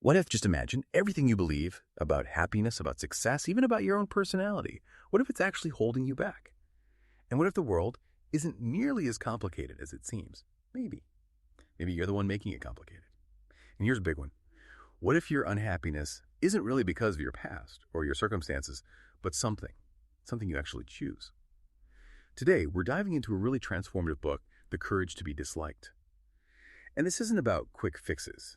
What if, just imagine, everything you believe about happiness, about success, even about your own personality, what if it's actually holding you back? And what if the world isn't nearly as complicated as it seems? Maybe. Maybe you're the one making it complicated. And here's a big one. What if your unhappiness isn't really because of your past or your circumstances, but something you actually choose? Today, we're diving into a really transformative book, The Courage to be Disliked. And this isn't about quick fixes,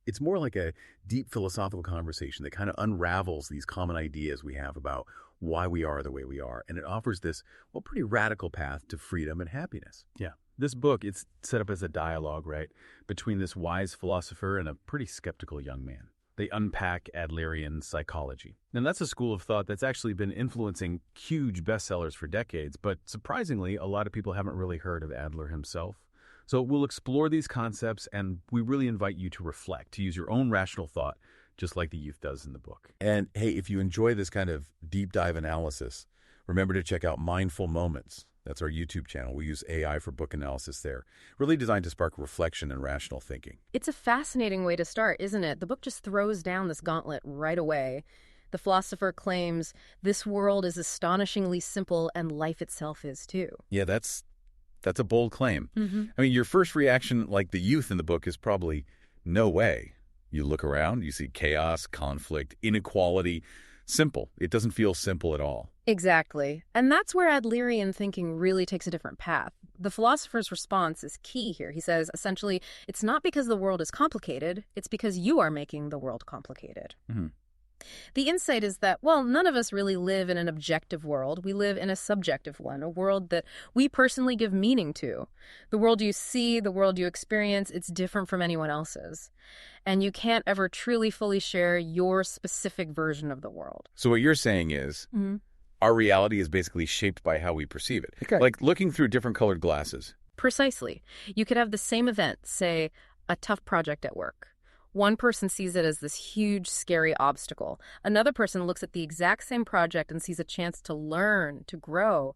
It's more like a deep philosophical conversation that kind of unravels these common ideas we have about why we are the way we are. And it offers this, pretty radical path to freedom and happiness. Yeah. This book, it's set up as a dialogue, right, between this wise philosopher and a pretty skeptical young man. They unpack Adlerian psychology. And that's a school of thought that's actually been influencing huge bestsellers for decades, but surprisingly, a lot of people haven't really heard of Adler himself. So we'll explore these concepts, and we really invite you to reflect, to use your own rational thought, just like the youth does in the book. And hey, if you enjoy this kind of deep dive analysis, remember to check out Mindful Moments. That's our YouTube channel. We use AI for book analysis there, really designed to spark reflection and rational thinking. It's a fascinating way to start, isn't it? The book just throws down this gauntlet right away. The philosopher claims this world is astonishingly simple and life itself is too. Yeah, that's a bold claim. Mm-hmm. I mean, your first reaction, like the youth in the book, is probably, no way. You look around, you see chaos, conflict, inequality. Simple. It doesn't feel simple at all. Exactly. And that's where Adlerian thinking really takes a different path. The philosopher's response is key here. He says, essentially, it's not because the world is complicated, it's because you are making the world complicated. Mm-hmm. The insight is that, none of us really live in an objective world. We live in a subjective one, a world that we personally give meaning to. The world you see, the world you experience, it's different from anyone else's. And you can't ever truly fully share your specific version of the world. So what you're saying is, our reality is basically shaped by how we perceive it. Okay. Like looking through different colored glasses. Precisely. You could have the same event, say, a tough project at work. One person sees it as this huge, scary obstacle. Another person looks at the exact same project and sees a chance to learn, to grow.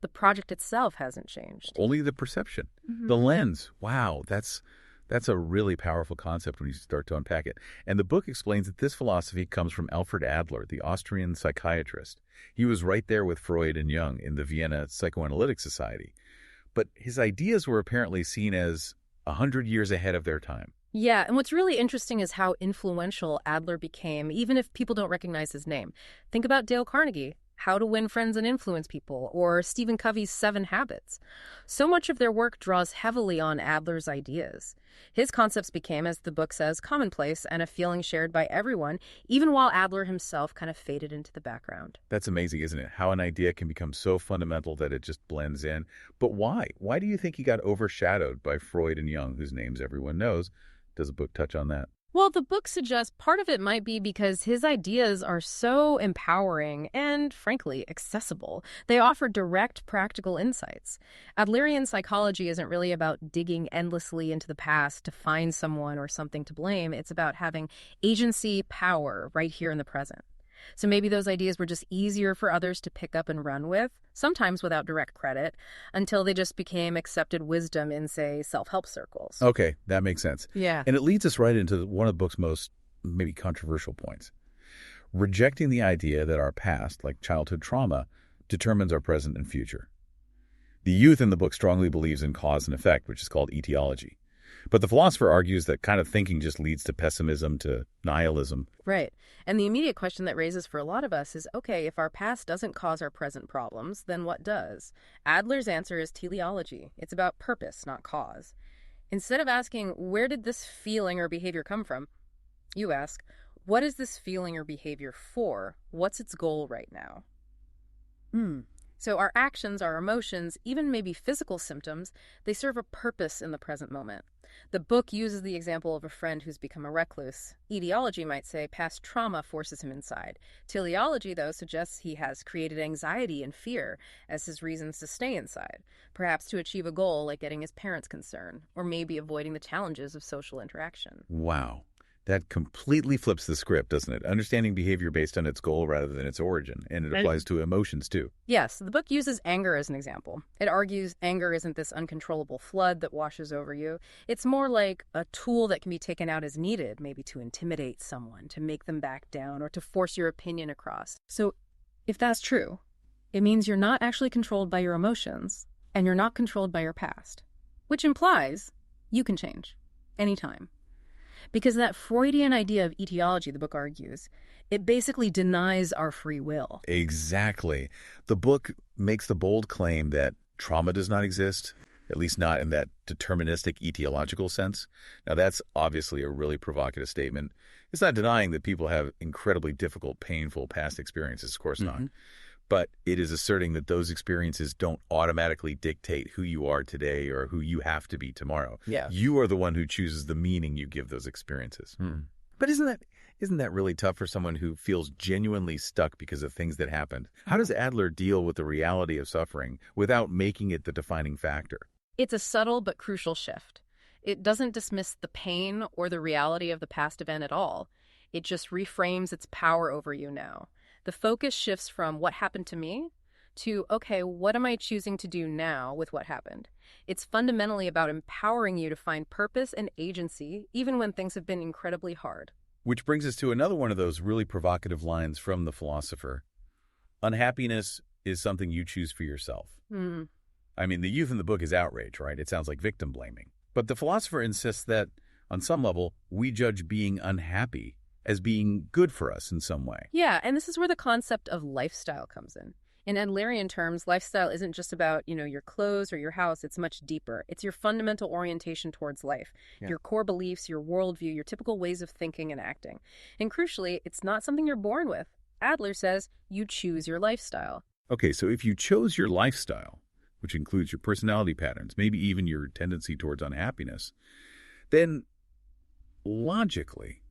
The project itself hasn't changed. Only the perception, the lens. Wow, that's a really powerful concept when you start to unpack it. And the book explains that this philosophy comes from Alfred Adler, the Austrian psychiatrist. He was right there with Freud and Jung in the Vienna Psychoanalytic Society. But his ideas were apparently seen as 100 years ahead of their time. Yeah, and what's really interesting is how influential Adler became, even if people don't recognize his name. Think about Dale Carnegie, How to Win Friends and Influence People, or Stephen Covey's 7 Habits. So much of their work draws heavily on Adler's ideas. His concepts became, as the book says, commonplace and a feeling shared by everyone, even while Adler himself kind of faded into the background. That's amazing, isn't it? How an idea can become so fundamental that it just blends in. But why? Why do you think he got overshadowed by Freud and Jung, whose names everyone knows? Does the book touch on that? Well, the book suggests part of it might be because his ideas are so empowering and, frankly, accessible. They offer direct, practical insights. Adlerian psychology isn't really about digging endlessly into the past to find someone or something to blame. It's about having agency, power right here in the present. So maybe those ideas were just easier for others to pick up and run with, sometimes without direct credit, until they just became accepted wisdom in, say, self-help circles. Okay, that makes sense. Yeah. And it leads us right into one of the book's most maybe controversial points. Rejecting the idea that our past, like childhood trauma, determines our present and future. The youth in the book strongly believes in cause and effect, which is called etiology. But the philosopher argues that kind of thinking just leads to pessimism, to nihilism. Right. And the immediate question that raises for a lot of us is, okay, if our past doesn't cause our present problems, then what does? Adler's answer is teleology. It's about purpose, not cause. Instead of asking, where did this feeling or behavior come from? You ask, what is this feeling or behavior for? What's its goal right now? So our actions, our emotions, even maybe physical symptoms, they serve a purpose in the present moment. The book uses the example of a friend who's become a recluse. Etiology might say past trauma forces him inside. Teleology, though, suggests he has created anxiety and fear as his reasons to stay inside, perhaps to achieve a goal like getting his parents' concern, or maybe avoiding the challenges of social interaction. Wow. That completely flips the script, doesn't it? Understanding behavior based on its goal rather than its origin. And it applies to emotions, too. Yes, the book uses anger as an example. It argues anger isn't this uncontrollable flood that washes over you. It's more like a tool that can be taken out as needed, maybe to intimidate someone, to make them back down, or to force your opinion across. So if that's true, it means you're not actually controlled by your emotions, and you're not controlled by your past, which implies you can change anytime. Because that Freudian idea of etiology, the book argues, it basically denies our free will. Exactly. The book makes the bold claim that trauma does not exist, at least not in that deterministic etiological sense. Now, that's obviously a really provocative statement. It's not denying that people have incredibly difficult, painful past experiences, of course not. But it is asserting that those experiences don't automatically dictate who you are today or who you have to be tomorrow. Yeah. You are the one who chooses the meaning you give those experiences. But isn't that really tough for someone who feels genuinely stuck because of things that happened? How does Adler deal with the reality of suffering without making it the defining factor? It's a subtle but crucial shift. It doesn't dismiss the pain or the reality of the past event at all. It just reframes its power over you now. The focus shifts from what happened to me to, okay, what am I choosing to do now with what happened? It's fundamentally about empowering you to find purpose and agency, even when things have been incredibly hard. Which brings us to another one of those really provocative lines from the philosopher. Unhappiness is something you choose for yourself. I mean, the youth in the book is outrage, right? It sounds like victim blaming. But the philosopher insists that, on some level, we judge being unhappy as being good for us in some way. Yeah, and this is where the concept of lifestyle comes in. In Adlerian terms, lifestyle isn't just about, your clothes or your house. It's much deeper. It's your fundamental orientation towards life, your core beliefs, your worldview, your typical ways of thinking and acting. And crucially, it's not something you're born with. Adler says you choose your lifestyle. Okay, so if you chose your lifestyle, which includes your personality patterns, maybe even your tendency towards unhappiness, then logically,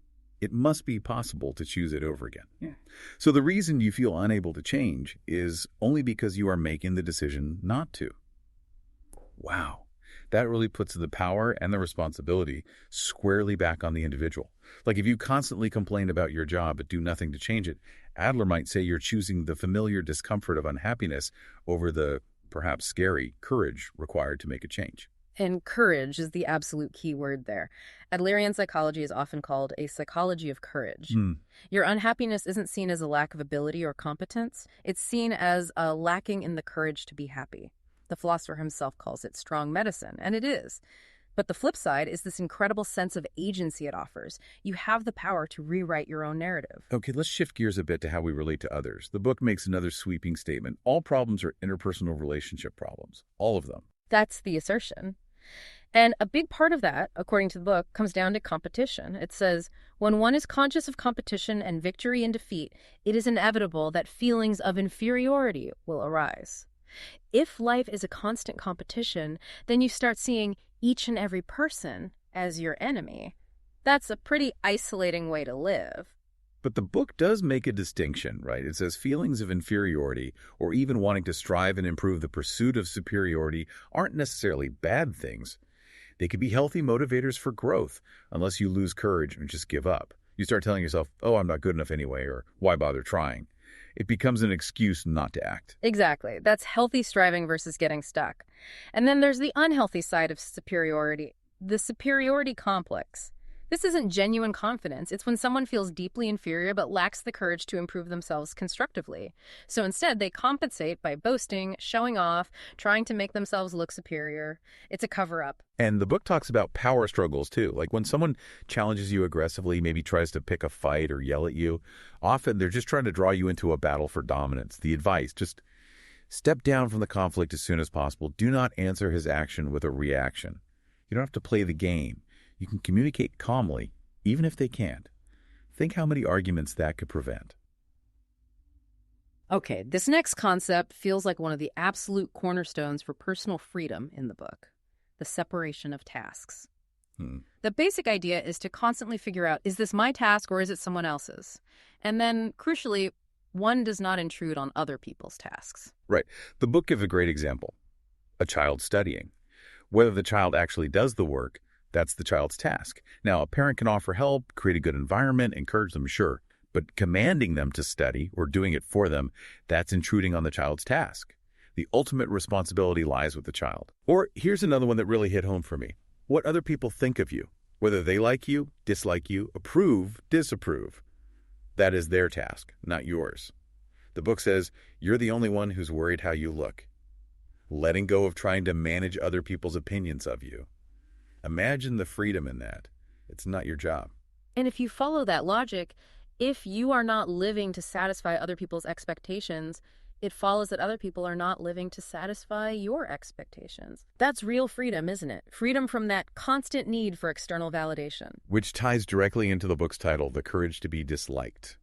it must be possible to choose it over again. So the reason you feel unable to change is only because you are making the decision not to. Wow. That really puts the power and the responsibility squarely back on the individual. Like if you constantly complain about your job but do nothing to change it, Adler might say you're choosing the familiar discomfort of unhappiness over the perhaps scary courage required to make a change. And courage is the absolute key word there. Adlerian psychology is often called a psychology of courage. Your unhappiness isn't seen as a lack of ability or competence. It's seen as a lacking in the courage to be happy. The philosopher himself calls it strong medicine, and it is. But the flip side is this incredible sense of agency it offers. You have the power to rewrite your own narrative. Okay, let's shift gears a bit to how we relate to others. The book makes another sweeping statement. All problems are interpersonal relationship problems. All of them. That's the assertion. And a big part of that, according to the book, comes down to competition. It says, when one is conscious of competition and victory and defeat, it is inevitable that feelings of inferiority will arise. If life is a constant competition, then you start seeing each and every person as your enemy. That's a pretty isolating way to live. But the book does make a distinction, right? It says feelings of inferiority or even wanting to strive and improve the pursuit of superiority aren't necessarily bad things. They could be healthy motivators for growth, unless you lose courage and just give up. You start telling yourself, oh, I'm not good enough anyway, or why bother trying? It becomes an excuse not to act. Exactly. That's healthy striving versus getting stuck. And then there's the unhealthy side of superiority, the superiority complex. This isn't genuine confidence. It's when someone feels deeply inferior but lacks the courage to improve themselves constructively. So instead, they compensate by boasting, showing off, trying to make themselves look superior. It's a cover-up. And the book talks about power struggles, too. Like when someone challenges you aggressively, maybe tries to pick a fight or yell at you, often they're just trying to draw you into a battle for dominance. The advice, just step down from the conflict as soon as possible. Do not answer his action with a reaction. You don't have to play the game. You can communicate calmly, even if they can't. Think how many arguments that could prevent. Okay, this next concept feels like one of the absolute cornerstones for personal freedom in the book, the separation of tasks. The basic idea is to constantly figure out, is this my task or is it someone else's? And then, crucially, one does not intrude on other people's tasks. Right. The book gives a great example. A child studying. Whether the child actually does the work, That's the child's task. Now, a parent can offer help, create a good environment, encourage them, sure. But commanding them to study or doing it for them, that's intruding on the child's task. The ultimate responsibility lies with the child. Or here's another one that really hit home for me. What other people think of you, whether they like you, dislike you, approve, disapprove. That is their task, not yours. The book says, you're the only one who's worried how you look. Letting go of trying to manage other people's opinions of you. Imagine the freedom in that. It's not your job. And if you follow that logic, if you are not living to satisfy other people's expectations, it follows that other people are not living to satisfy your expectations. That's real freedom, isn't it? Freedom from that constant need for external validation. Which ties directly into the book's title, The Courage to be Disliked.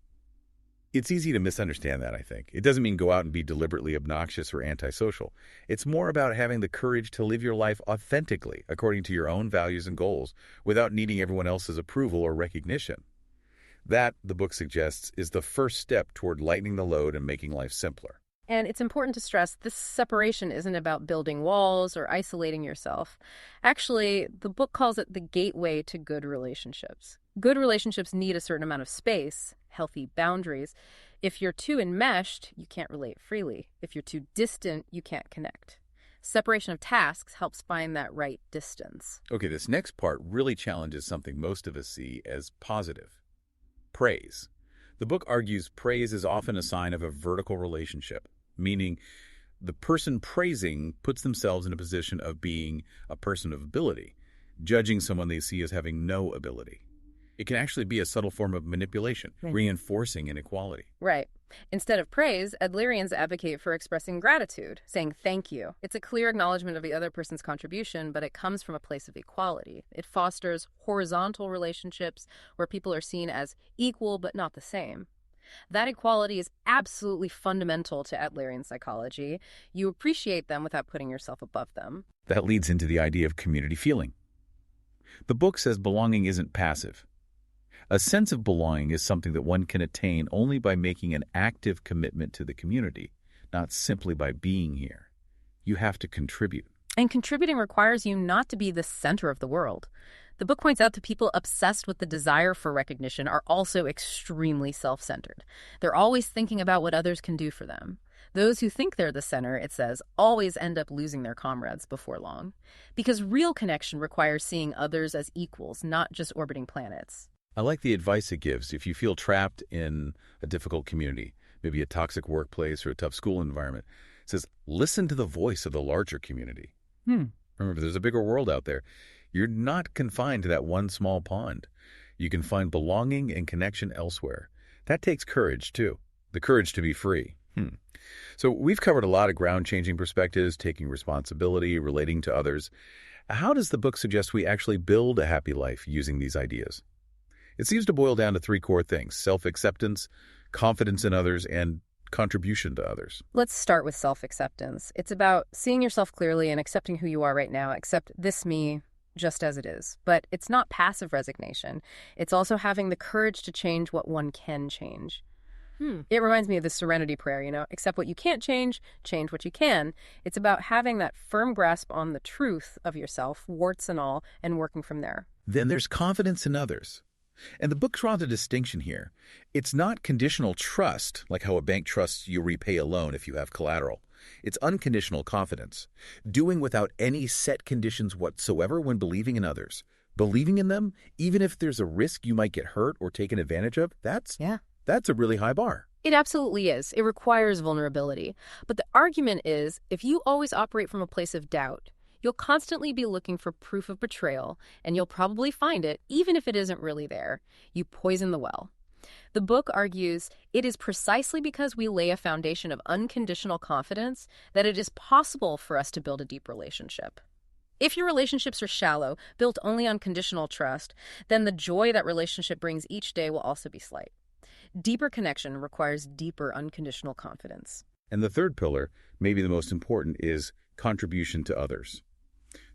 It's easy to misunderstand that, I think. It doesn't mean go out and be deliberately obnoxious or antisocial. It's more about having the courage to live your life authentically, according to your own values and goals, without needing everyone else's approval or recognition. That, the book suggests, is the first step toward lightening the load and making life simpler. And it's important to stress this separation isn't about building walls or isolating yourself. Actually, the book calls it the gateway to good relationships. Good relationships need a certain amount of space, healthy boundaries. If you're too enmeshed, you can't relate freely. If you're too distant, you can't connect. Separation of tasks helps find that right distance. Okay, this next part really challenges something most of us see as positive. Praise. The book argues praise is often a sign of a vertical relationship, meaning the person praising puts themselves in a position of being a person of ability, judging someone they see as having no ability. It can actually be a subtle form of manipulation, reinforcing inequality. Right. Instead of praise, Adlerians advocate for expressing gratitude, saying thank you. It's a clear acknowledgement of the other person's contribution, but it comes from a place of equality. It fosters horizontal relationships where people are seen as equal but not the same. That equality is absolutely fundamental to Adlerian psychology. You appreciate them without putting yourself above them. That leads into the idea of community feeling. The book says belonging isn't passive. A sense of belonging is something that one can attain only by making an active commitment to the community, not simply by being here. You have to contribute. And contributing requires you not to be the center of the world. The book points out that people obsessed with the desire for recognition are also extremely self-centered. They're always thinking about what others can do for them. Those who think they're the center, it says, always end up losing their comrades before long. Because real connection requires seeing others as equals, not just orbiting planets. I like the advice it gives if you feel trapped in a difficult community, maybe a toxic workplace or a tough school environment. It says, listen to the voice of the larger community. Remember, there's a bigger world out there. You're not confined to that one small pond. You can find belonging and connection elsewhere. That takes courage, too. The courage to be free. So we've covered a lot of ground-changing perspectives, taking responsibility, relating to others. How does the book suggest we actually build a happy life using these ideas? It seems to boil down to three core things: self-acceptance, confidence in others, and contribution to others. Let's start with self-acceptance. It's about seeing yourself clearly and accepting who you are right now. Accept this me just as it is. But it's not passive resignation. It's also having the courage to change what one can change. It reminds me of the serenity prayer, accept what you can't change what you can. It's about having that firm grasp on the truth of yourself, warts and all, and working from there. Then there's confidence in others. And the book draws a distinction here. It's not conditional trust, like how a bank trusts you repay a loan if you have collateral. It's unconditional confidence, doing without any set conditions whatsoever when believing in others. Believing in them, even if there's a risk you might get hurt or taken advantage of, that's a really high bar. It absolutely is. It requires vulnerability. But the argument is, if you always operate from a place of doubt, you'll constantly be looking for proof of betrayal, and you'll probably find it, even if it isn't really there. You poison the well. The book argues it is precisely because we lay a foundation of unconditional confidence that it is possible for us to build a deep relationship. If your relationships are shallow, built only on conditional trust, then the joy that relationship brings each day will also be slight. Deeper connection requires deeper unconditional confidence. And the third pillar, maybe the most important, is contribution to others.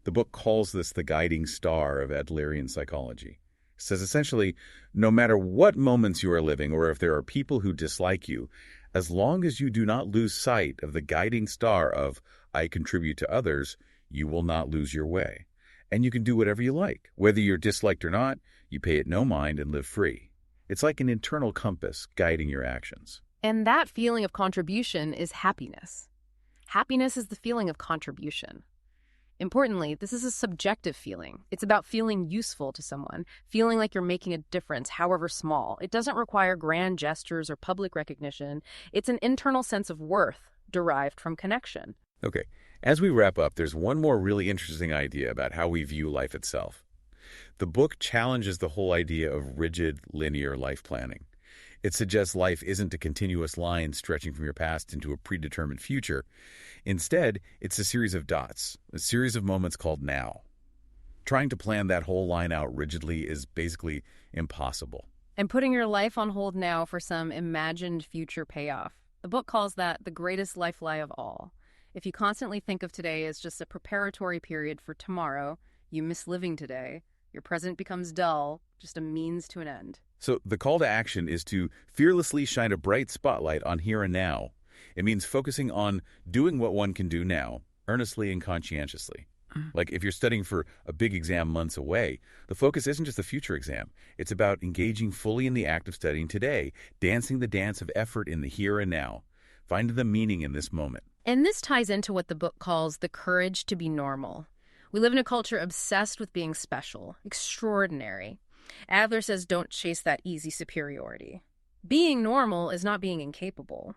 The book calls this the guiding star of Adlerian psychology. It says essentially, no matter what moments you are living or if there are people who dislike you, as long as you do not lose sight of the guiding star of I contribute to others, you will not lose your way. And you can do whatever you like. Whether you're disliked or not, you pay it no mind and live free. It's like an internal compass guiding your actions. And that feeling of contribution is happiness. Happiness is the feeling of contribution. Importantly, this is a subjective feeling. It's about feeling useful to someone, feeling like you're making a difference, however small. It doesn't require grand gestures or public recognition. It's an internal sense of worth derived from connection. Okay, as we wrap up, there's one more really interesting idea about how we view life itself. The book challenges the whole idea of rigid, linear life planning. It suggests life isn't a continuous line stretching from your past into a predetermined future. Instead, it's a series of dots, a series of moments called now. Trying to plan that whole line out rigidly is basically impossible. And putting your life on hold now for some imagined future payoff. The book calls that the greatest life lie of all. If you constantly think of today as just a preparatory period for tomorrow, you miss living today. Your present becomes dull, just a means to an end. So the call to action is to fearlessly shine a bright spotlight on here and now. It means focusing on doing what one can do now, earnestly and conscientiously. Like if you're studying for a big exam months away, the focus isn't just the future exam. It's about engaging fully in the act of studying today, dancing the dance of effort in the here and now, finding the meaning in this moment. And this ties into what the book calls the courage to be normal. We live in a culture obsessed with being special, extraordinary. Adler says don't chase that easy superiority. Being normal is not being incapable.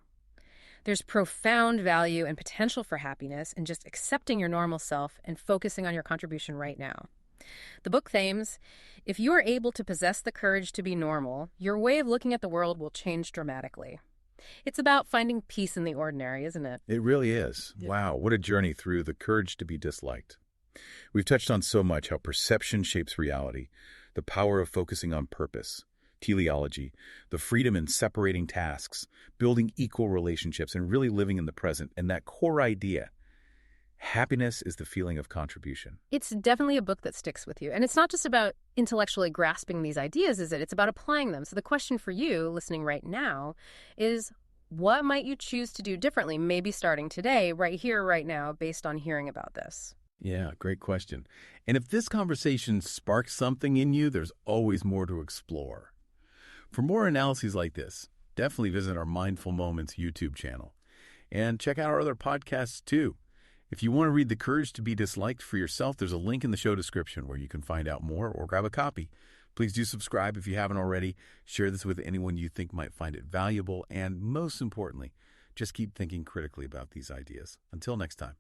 There's profound value and potential for happiness in just accepting your normal self and focusing on your contribution right now. The book claims, if you are able to possess the courage to be normal, your way of looking at the world will change dramatically. It's about finding peace in the ordinary, isn't it? It really is. Yeah. Wow, what a journey through the courage to be disliked. We've touched on so much how perception shapes reality, the power of focusing on purpose, teleology, the freedom in separating tasks, building equal relationships, and really living in the present. And that core idea, happiness is the feeling of contribution. It's definitely a book that sticks with you. And it's not just about intellectually grasping these ideas, is it? It's about applying them. So the question for you, listening right now, is what might you choose to do differently, maybe starting today, right here, right now, based on hearing about this? Yeah, great question. And if this conversation sparks something in you, there's always more to explore. For more analyses like this, definitely visit our Mindful Moments YouTube channel. And check out our other podcasts too. If you want to read The Courage to be Disliked for yourself, there's a link in the show description where you can find out more or grab a copy. Please do subscribe if you haven't already. Share this with anyone you think might find it valuable. And most importantly, just keep thinking critically about these ideas. Until next time.